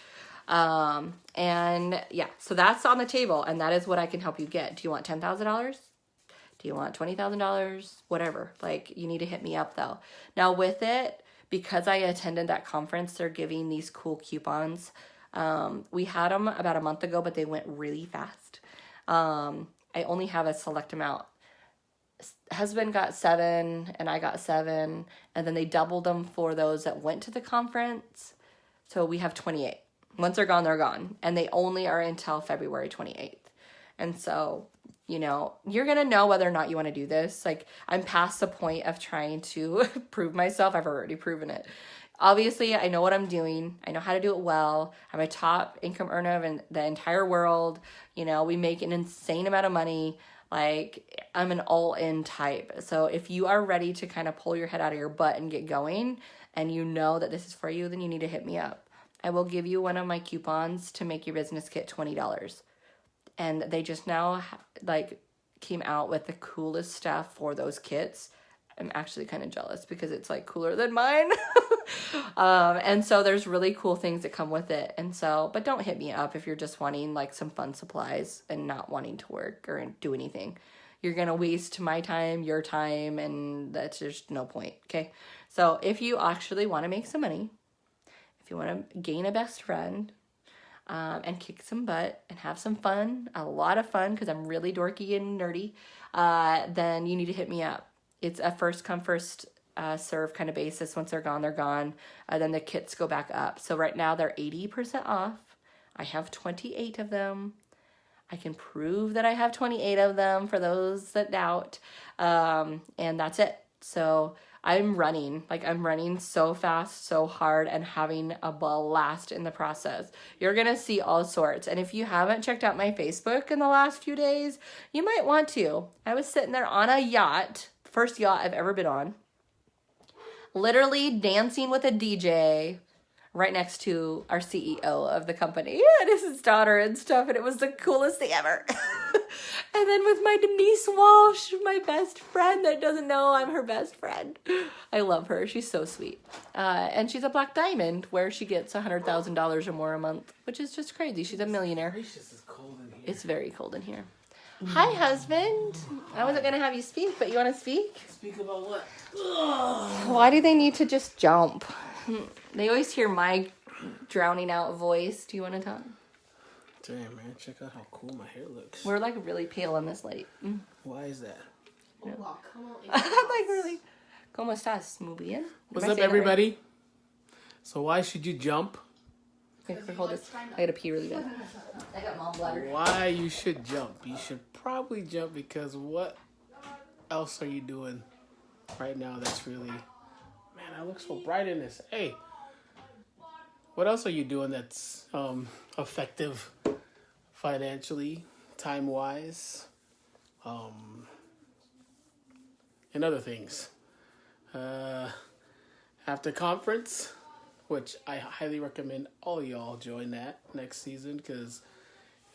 And yeah, so that's on the table, and that is what I can help you get. Do you want $10,000? Do you want $20,000? Whatever. Like, you need to hit me up, though. Now with it, because I attended that conference, they're giving these cool coupons. We had them about a month ago, but they went really fast. I only have a select amount. Husband got 7 and I got 7, and then they doubled them for those that went to the conference. So we have 28. Once they're gone, they're gone. And they only are until February 28th. And so, you know, you're going to know whether or not you want to do this. Like, I'm past the point of trying to prove myself. I've already proven it. Obviously, I know what I'm doing. I know how to do it well. I'm a top income earner in the entire world. You know, we make an insane amount of money. Like, I'm an all-in type. So if you are ready to kind of pull your head out of your butt and get going, and you know that this is for you, then you need to hit me up. I will give you one of my coupons to make your business kit $20. And they just now, like, came out with the coolest stuff for those kits. I'm actually kind of jealous because it's, like, cooler than mine. And so there's really cool things that come with it. And so, but don't hit me up if you're just wanting, like, some fun supplies and not wanting to work or do anything. You're going to waste my time, your time, and that's just no point, okay? So if you actually want to make some money, if you want to gain a best friend, and kick some butt and have some fun, a lot of fun, because I'm really dorky and nerdy, then you need to hit me up. It's a first come, first serve kind of basis. Once they're gone, they're gone. Then the kits go back up. So right now they're 80% off. I have 28 of them. I can prove that I have 28 of them for those that doubt. And that's it. So I'm running. Like, I'm running so fast, so hard, and having a blast in the process. You're going to see all sorts. And if you haven't checked out my Facebook in the last few days, you might want to. I was sitting there on a yacht, first yacht I've ever been on, literally dancing with a DJ right next to our CEO of the company and his daughter and stuff. And it was the coolest thing ever. And then with my Denise Walsh, my best friend that doesn't know I'm her best friend. I love her. She's so sweet. And she's a Black Diamond where she gets $100,000 or more a month, which is just crazy. She's a millionaire. Gracious, it's cold in here. It's very cold in here. Hi, husband. I wasn't going to have you speak, but you want to speak? Speak about what? Why do they need to just jump? They always hear my drowning out voice. Do you want to talk? Damn, man, check out how cool my hair looks. We're like really pale in this light. Why is that? Hola, ¿cómo I'm estás? like really. ¿Cómo estás? Muy bien. What's Am I up, saying that right? everybody? So why should you jump? Here, hold this. I gotta pee really bad. I got mom bladder. Why you should jump? You should probably jump because what else are you doing right now that's really... Man, I look so bright in this. Hey, what else are you doing that's effective financially, time-wise, and other things? After conference, which I highly recommend all y'all join that next season because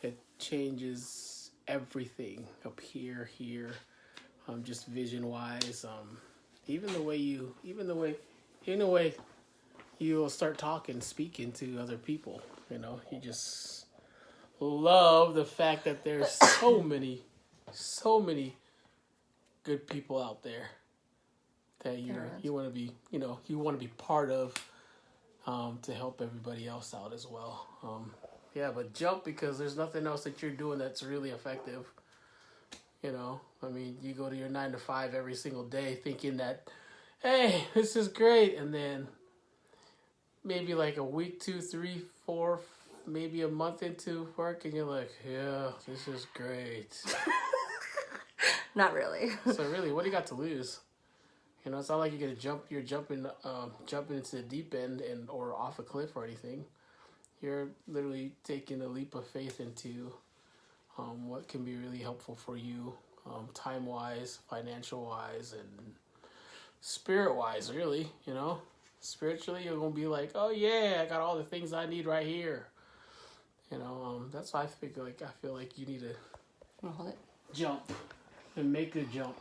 it changes everything up here, just vision-wise, even the way you'll start talking, speaking to other people. You know, you just love the fact that there's so many good people out there that you want to be part of, to help everybody else out as well. But jump because there's nothing else that you're doing that's really effective. You know, I mean, you go to your 9 to 5 every single day thinking that, hey, this is great. And then maybe like a week, 2, 3, 4, maybe a month into work and you're like, yeah, this is great. Not really. So really, what do you got to lose? You know, it's not like you're jumping into the deep end or off a cliff or anything. You're literally taking a leap of faith into what can be really helpful for you, time-wise, financial-wise, and spirit-wise, really, you know. Spiritually, you're going to be like, oh, yeah, I got all the things I need right here. You know, that's why I feel like you need to Hold it. jump and make the jump.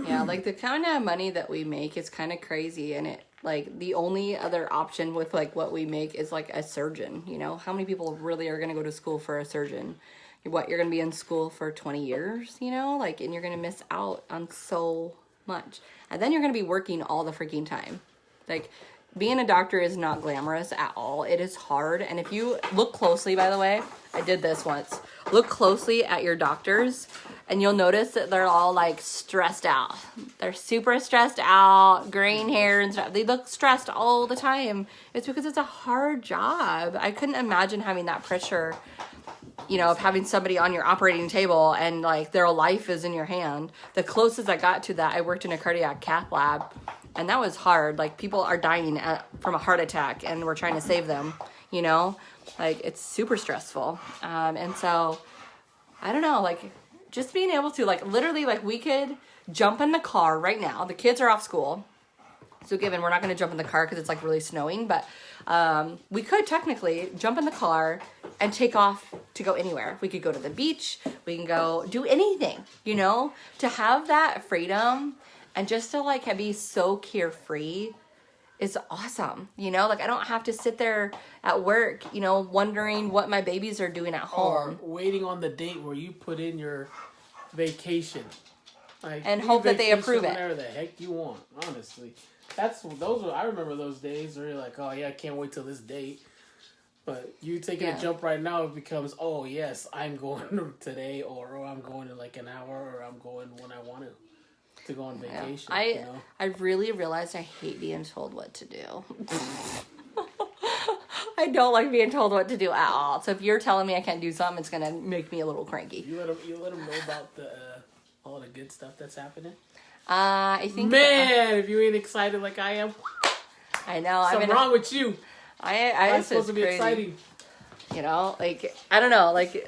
Yeah, like the kind of money that we make is kind of crazy, and it like the only other option with like what we make is like a surgeon. You know, how many people really are going to go to school for a surgeon? You're going to be in school for 20 years, you know, like, and you're going to miss out on so much, and then you're going to be working all the freaking time. Like, being a doctor is not glamorous at all. It is hard, and if you look closely, by the way, I did this once. Look closely at your doctors, and you'll notice that they're all like stressed out. They're super stressed out, graying hair and stuff. They look stressed all the time. It's because it's a hard job. I couldn't imagine having that pressure, you know, of having somebody on your operating table and like their life is in your hand. The closest I got to that, I worked in a cardiac cath lab, and that was hard. Like, people are dying from a heart attack, and we're trying to save them, you know? Like, it's super stressful. And so, I don't know, like, just being able to, like, literally, like, we could jump in the car right now. The kids are off school. So, given we're not going to jump in the car because it's, like, really snowing. But we could technically jump in the car and take off to go anywhere. We could go to the beach. We can go do anything, you know? To have that freedom and just to, like, be so carefree is awesome, you know? Like, I don't have to sit there at work, you know, wondering what my babies are doing at home. Or waiting on the date where you put in your vacation. Like, And you hope that they vacation approve it. Whatever the heck you want, honestly. I remember those days where you're like, oh yeah, I can't wait till this date. But you taking a jump right now, it becomes, oh yes, I'm going today, or I'm going in like an hour, or I'm going when I want to go on vacation. I you know? I really realized I hate being told what to do. I don't like being told what to do at all. So if you're telling me I can't do something, it's gonna make me a little cranky. You let them know about all the good stuff that's happening. I think Man, if you ain't excited like I am, I know. something wrong with you. I It's supposed to be exciting. You know, like I don't know, like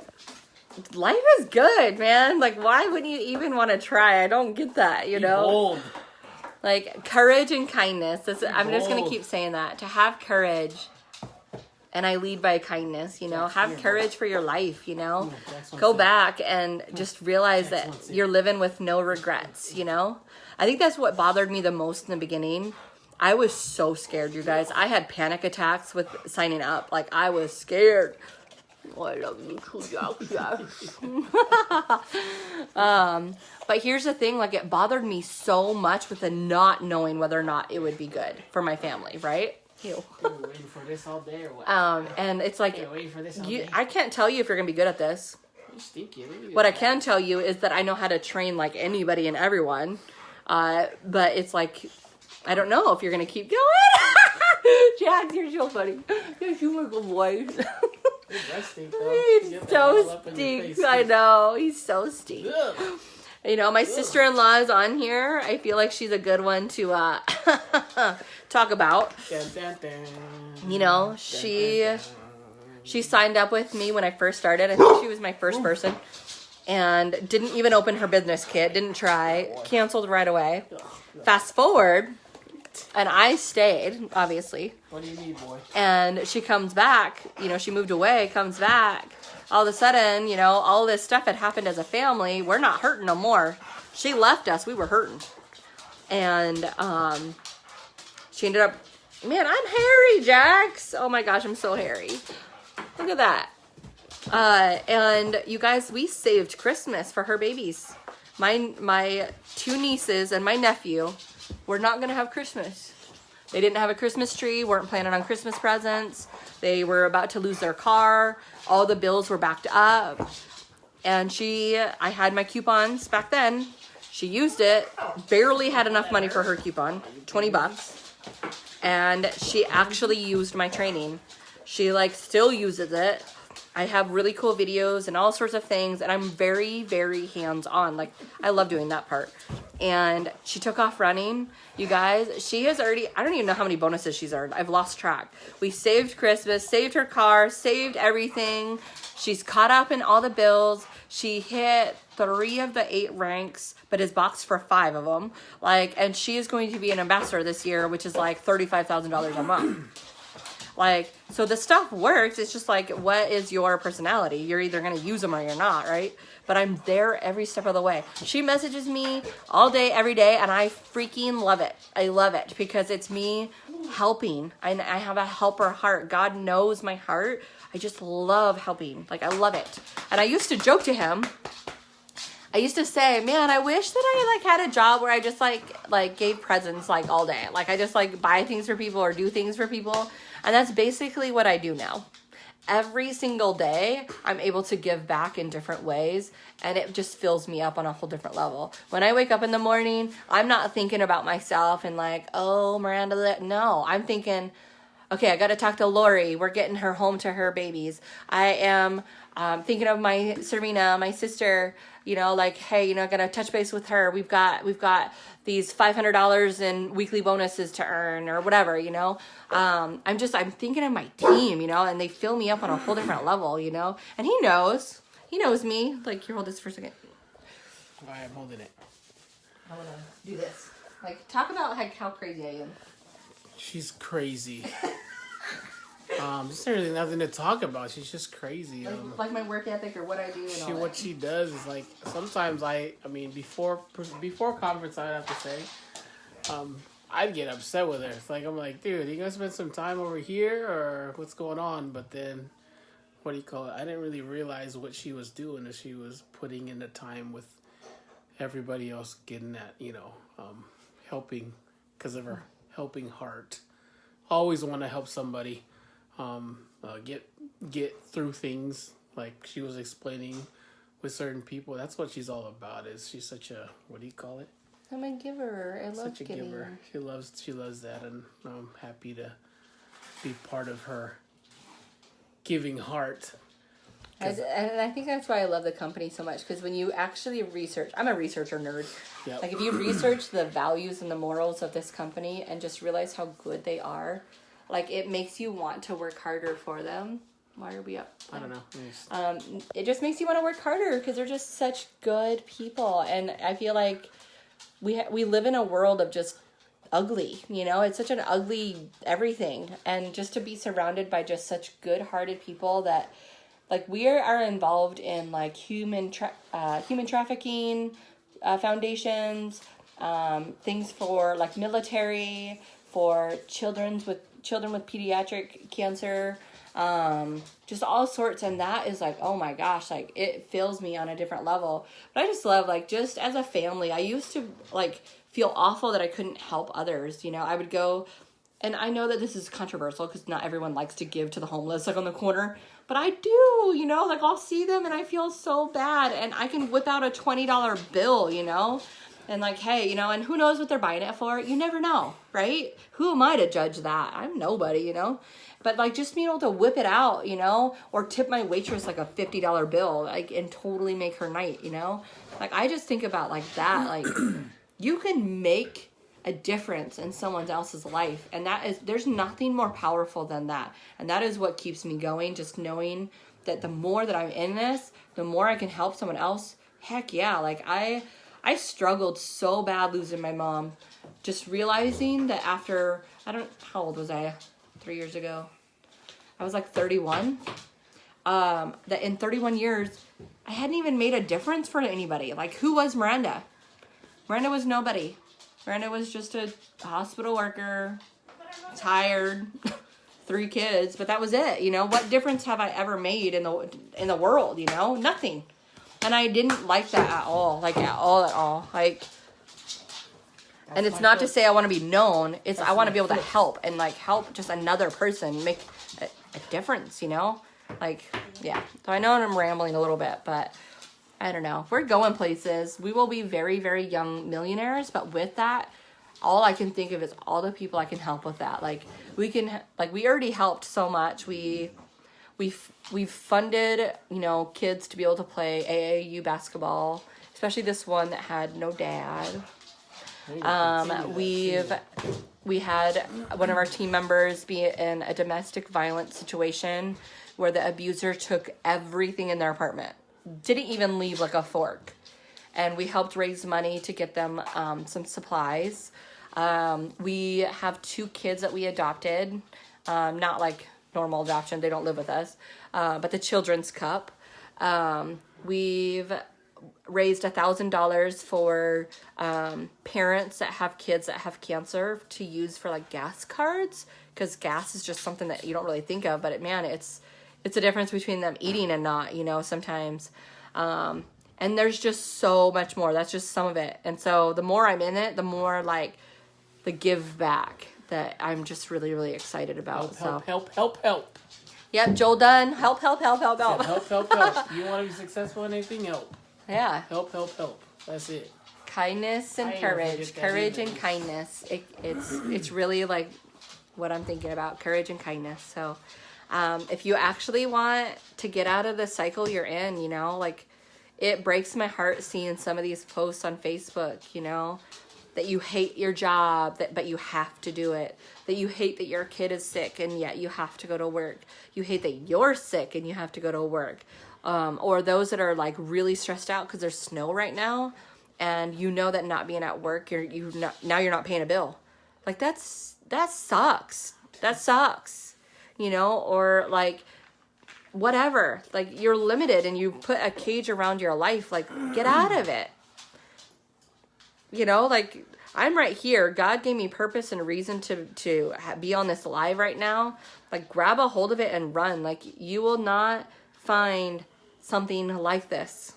life is good, man. Like why wouldn't you even want to try? I don't get that, you know? Bold. Like courage and kindness. I'm just gonna bold. keep saying that. To have courage, and I lead by kindness. You know, have courage for your life. You know, go back and just realize that you're living with no regrets. You know, I think that's what bothered me the most in the beginning. I was so scared, you guys. I had panic attacks with signing up. Like I was scared. Oh, I love you too, Jack. But here's the thing, like it bothered me so much with the not knowing whether or not it would be good for my family, right? Ew. You're waiting for this all day or what? And it's like You're waiting for this all day. I can't tell you if you're gonna be good at this. You stinky. What I can tell you is that I know how to train like anybody and everyone. But it's like I don't know if you're gonna keep going. Jack, you're so funny. You're a good boy. He's so stinks. I know. He's so stinks. You know, my sister-in-law is on here. I feel like she's a good one to talk about. Dun, dun, dun. You know, she signed up with me when I first started. I think she was my first person. And didn't even open her business kit. Didn't try. Canceled right away. Fast forward. And I stayed, obviously. What do you need, boy? And she comes back, you know, she moved away, comes back. All of a sudden, you know, all this stuff had happened as a family. We're not hurting no more. She left us. We were hurting. And she ended up, man, I'm hairy, Jax. Oh my gosh, I'm so hairy. Look at that. And you guys, we saved Christmas for her babies. My two nieces and my nephew were not going to have Christmas. They didn't have a Christmas tree, weren't planning on Christmas presents. They were about to lose their car. All the bills were backed up. And I had my coupons back then. She used it, barely had enough money for her coupon, $20. And she actually used my training. She like still uses it. I have really cool videos and all sorts of things, and I'm very, very hands-on. Like, I love doing that part. And she took off running. You guys, she has already, I don't even know how many bonuses she's earned. I've lost track. We saved Christmas, saved her car, saved everything. She's caught up in all the bills. She hit 3 of the 8 ranks, but is boxed for 5 of them. Like, and she is going to be an ambassador this year, which is like $35,000 a month. Like, so the stuff works. It's just like, what is your personality? You're either going to use them or you're not, right? But I'm there every step of the way. She messages me all day, every day, and I freaking love it. I love it because it's me helping. I have a helper heart. God knows my heart. I just love helping. Like, I love it. And I used to joke to him. I used to say, man, I wish that I like had a job where I just like gave presents like all day. Like I just like buy things for people or do things for people. And that's basically what I do now. Every single day, I'm able to give back in different ways, and it just fills me up on a whole different level. When I wake up in the morning, I'm not thinking about myself and like, oh, Miranda, no. I'm thinking, okay, I got to talk to Lori. We're getting her home to her babies. I am thinking of my Serena, my sister, you know, like, hey, you know, I got to touch base with her. We've got these $500 in weekly bonuses to earn or whatever, you know. I'm thinking of my team, you know, and they fill me up on a whole different level, you know. And he knows me. Like, here, hold this for a second. All right, I'm holding it. I want to do this. Like, talk about like how crazy I am. She's crazy. There's really nothing to talk about. She's just crazy. Like my work ethic or what I do and all What that. she does is like sometimes I mean before conference I'd have to say I'd get upset with her. It's like I'm like, dude, you gonna spend some time over here or what's going on? But then what do you call it? I didn't really realize what she was doing as she was putting in the time with everybody else getting that, you know, helping because of her helping heart. Always want to help somebody. Get through things like she was explaining with certain people. That's what she's all about. Is she's such a, what do you call it? I'm a giver. I love Such a giving. giver. She loves that, and I'm happy to be part of her giving heart. And I think that's why I love the company so much, because when you actually research, I'm a researcher nerd. Yep. Like if you research the values and the morals of this company and just realize how good they are, like it makes you want to work harder for them. Why are we up? I don't know. It just makes you want to work harder because they're just such good people, and I feel like we live in a world of just ugly, you know. It's such an ugly everything, and just to be surrounded by just such good-hearted people that, like, we are involved in like human trafficking foundations, things for like military, for children with pediatric cancer, just all sorts. And that is like, oh my gosh, like it fills me on a different level. But I just love, like, just as a family, I used to like feel awful that I couldn't help others. You know, I would go, and I know that this is controversial because not everyone likes to give to the homeless, like on the corner, but I do, you know, like I'll see them and I feel so bad, and I can whip out a $20 bill, you know, and like, hey, you know, and who knows what they're buying it for? You never know, right? Who am I to judge that? I'm nobody, you know, but like just being able to whip it out, you know, or tip my waitress like a $50 bill, like, and totally make her night, you know, like I just think about like that, like you can make a difference in someone else's life, and there's nothing more powerful than that. And that is what keeps me going, just knowing that the more that I'm in this, the more I can help someone else. Heck yeah, like I struggled so bad losing my mom, just realizing that after, how old was I 3 years ago? I was like 31. That in 31 years I hadn't even made a difference for anybody. Like, who was Miranda? Miranda was nobody. Miranda was just a hospital worker, tired, 3 kids, but that was it. You know, what difference have I ever made in the world? You know, nothing. And I didn't like that at all, like at all. Like, and it's not to say I want to be known. It's I want to be able to help and like help just another person make a difference. You know, like, yeah. So I know I'm rambling a little bit, but I don't know. We're going places. We will be very, very young millionaires, but with that, all I can think of is all the people I can help with that. Like, we already helped so much. We've funded, you know, kids to be able to play AAU basketball, especially this one that had no dad. We had one of our team members be in a domestic violence situation where the abuser took everything in their apartment. Didn't even leave like a fork. And we helped raise money to get them some supplies. We have 2 kids that we adopted, not like normal adoption, they don't live with us, but the Children's Cup. We've raised $1,000 for parents that have kids that have cancer to use for like gas cards, because gas is just something that you don't really think of, but it's a difference between them eating and not, you know, sometimes. And there's just so much more. That's just some of it. And so the more I'm in it, the more like the give back that I'm just really, really excited about. Help. Yep, Joel Dunn. Help. Help. You want to be successful in anything? Help. Yeah. Help. That's it. Kindness and courage. Courage and kindness. It's really like what I'm thinking about. Courage and kindness. So if you actually want to get out of the cycle you're in, you know, like, it breaks my heart seeing some of these posts on Facebook, you know, that you hate your job, but you have to do it. That you hate that your kid is sick and yet you have to go to work. You hate that you're sick and you have to go to work. Or those that are like really stressed out because there's snow right now, and you know that not being at work, now you're not paying a bill. Like, that sucks. That sucks. You know, or like whatever, like you're limited and you put a cage around your life, like get out of it. You know, like I'm right here. God gave me purpose and reason to be on this live right now. Like, grab a hold of it and run. Like, you will not find something like this.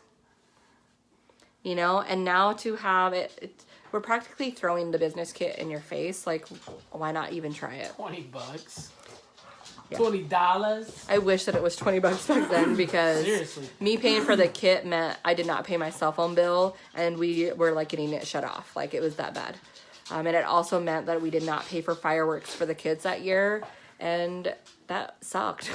You know, and now to have it, we're practically throwing the business kit in your face. Like, why not even try it? $20. Yeah. $20. I wish that it was $20 back then, because Seriously, me paying for the kit meant I did not pay my cell phone bill, and we were like getting it shut off. Like, it was that bad. And it also meant that we did not pay for fireworks for the kids that year, and that sucked.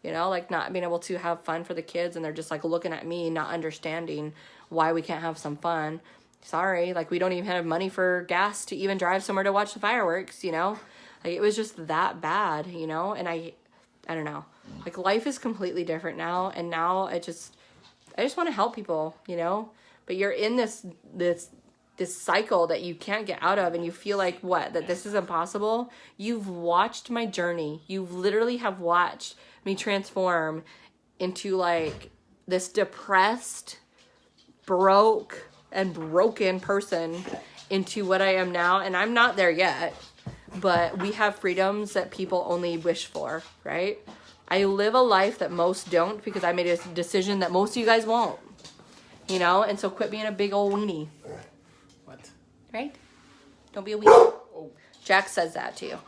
you know, like not being able to have fun for the kids, and they're just like looking at me, not understanding why we can't have some fun. Sorry, like we don't even have money for gas to even drive somewhere to watch the fireworks, you know? Like it was just that bad, you know? And I don't know. Like life is completely different now, and now I just want to help people, you know? But you're in this cycle that you can't get out of, and you feel like that this is impossible. You've watched my journey. You literally have watched me transform into like this depressed, broken person into what I am now. And I'm not there yet, but we have freedoms that people only wish for, right? I live a life that most don't, because I made a decision that most of you guys won't, you know? And so quit being a big old weenie. What? Right? Don't be a weenie. Jack says that to you.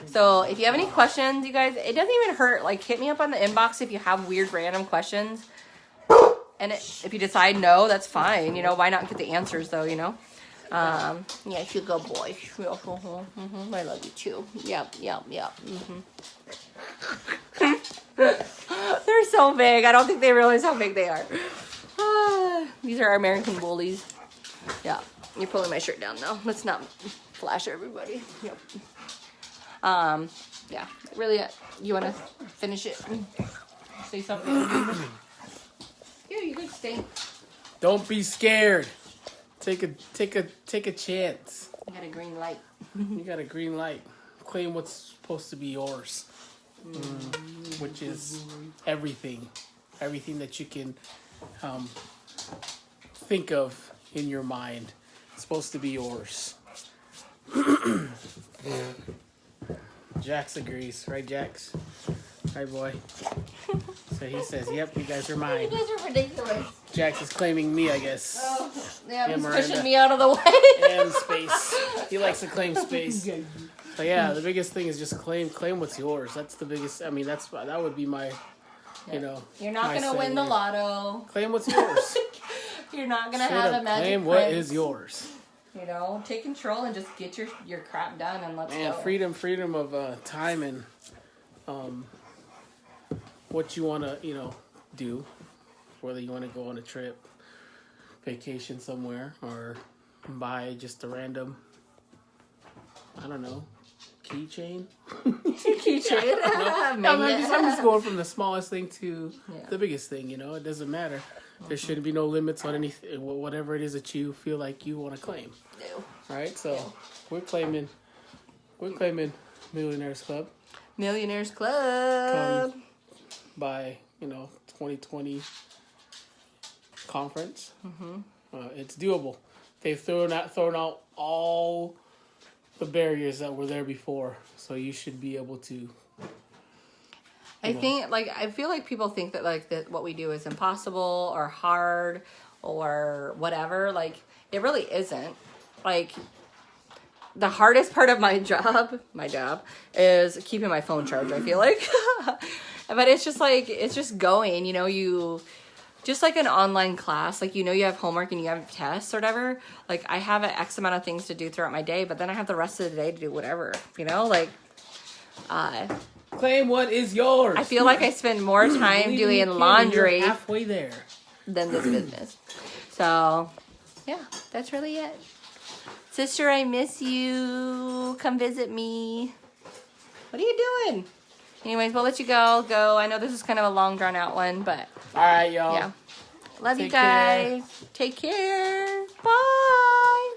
So if you have any questions, you guys, it doesn't even hurt. Like, hit me up on the inbox if you have weird random questions. And if you decide no, that's fine. You know, why not get the answers though, you know? Yeah, you're a good boy. I love you too. Yep. They're so big. I don't think they realize how big they are. These are our American bullies. Yeah. You're pulling my shirt down though. Let's not flash everybody. Yep. Yeah. Really, you want to finish it? Say something. Here, you could stay. Don't be scared. Take a chance. You got a green light. You got a green light. Claim what's supposed to be yours, which is everything that you can think of in your mind. It's supposed to be yours. Jax agrees, right, Jax? Right, boy. So he says, "Yep, you guys are mine." You guys are ridiculous. Jax is claiming me, I guess. Oh, yeah, he's Miranda. pushing me out of the way. And space. He likes to claim space. But yeah, the biggest thing is just claim what's yours. That's the biggest. I mean, that would be my, you know. You're not my gonna win the saying. lotto. Claim what's yours. You're not gonna Straight have up, a magic claim what prince. is yours. You know, take control and just get your crap done and let's go. And freedom of time and what you want to do, whether you want to go on a trip, vacation somewhere, or buy just a random, I don't know, keychain. Keychain. I'm just going from the smallest thing to the biggest thing. You know, it doesn't matter. There shouldn't be no limits on anything, whatever it is that you feel like you want to claim. No. Right? So we're claiming Millionaires Club. Millionaires Club. By 2020 conference. It's doable. They've thrown out all the barriers that were there before, so you should be able to. I feel like people think that that what we do is impossible or hard or whatever. Like, it really isn't. Like, the hardest part of my job is keeping my phone charged, I feel like. But it's just going, you just like an online class, like, you have homework and you have tests or whatever. Like, I have an X amount of things to do throughout my day, but then I have the rest of the day to do whatever, claim what is yours. I feel like I spend more time doing laundry You're halfway there than this business. So, yeah, that's really it. Sister, I miss you. Come visit me. What are you doing? Anyways, we'll let you go. I know this is kind of a long, drawn-out one, but... All right, y'all. Yeah. Love you Take care. guys. Take care. Bye.